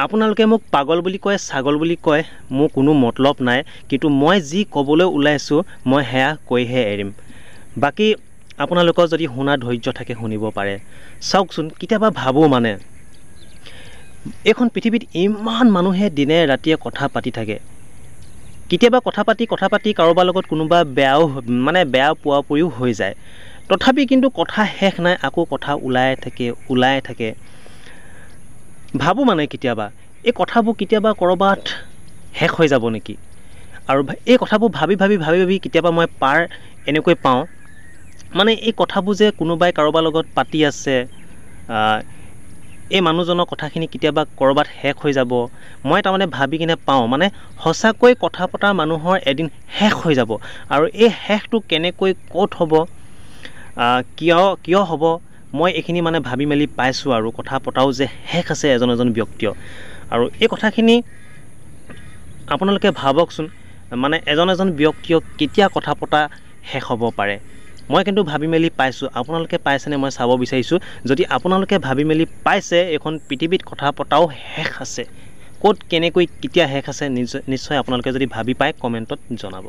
আপোনালোকে মোক পাগল বুলি কয়, ছাগল বুলি কয়, মোৰ কোনো মতলব নাই, কিন্তু মই যি ক'বলৈ ওলাইছোঁ মই সেয়া কৈহে এৰিম। বাকী আপোনালোকৰ যদি শুনা ধৈৰ্য থাকে শুনিব পাৰে। চাওকচোন, কেতিয়াবা ভাবোঁ মানে এইখন পৃথিৱীত ইমান মানুহে দিনে ৰাতিয়ে কথা পাতি থাকে। কেতিয়াবা কথা পাতি কাৰোবাৰ লগত কোনোবা বেয়া পোৱা পুৰিও হৈ যায়। তথাপি কিন্তু কথা শেষ নাই, আকৌ কথা ওলাই থাকে। ভাবোঁ মানে কেতিয়াবা এই কথাবোৰ কেতিয়াবা ক'ৰবাত শেষ হৈ যাব নেকি। আৰু এই কথাবোৰ ভাবি কেতিয়াবা মই এনেকৈ পাওঁ মানে এই কথাবোৰ যে কোনোবাই কাৰোবাৰ লগত পাতি আছে, এই মানুহজনৰ কথাখিনি কেতিয়াবা ক'ৰবাত শেষ হৈ যাব, মই তাৰমানে ভাবি কিনে পাওঁ মানে সঁচাকৈ কথা পতা মানুহৰ এদিন শেষ হৈ যাব। আৰু এই শেষটো কেনেকৈ ক'ত হ'ব, কিয় হ'ব, মই এইখিনি মানে ভাবি মেলি পাইছোঁ। আৰু কথা পতাও যে শেষ আছে এজন ব্যক্তিৰ। আৰু এই কথাখিনি আপোনালোকে ভাবকচোন, মানে এজন ব্যক্তিক কেতিয়া কথা পতা শেষ হ'ব পাৰে। মই কিন্তু ভাবি মেলি পাইছোঁ। আপোনালোকে পাইছেনে মই চাব বিচাৰিছোঁ। যদি আপোনালোকে ভাবি মেলি পাইছে এইখন পৃথিৱীত কথা পতাও শেষ আছে, ক'ত কেনেকৈ কেতিয়া শেষ আছে, নিশ্চয় আপোনালোকে যদি ভাবি পায় কমেণ্টত জনাব।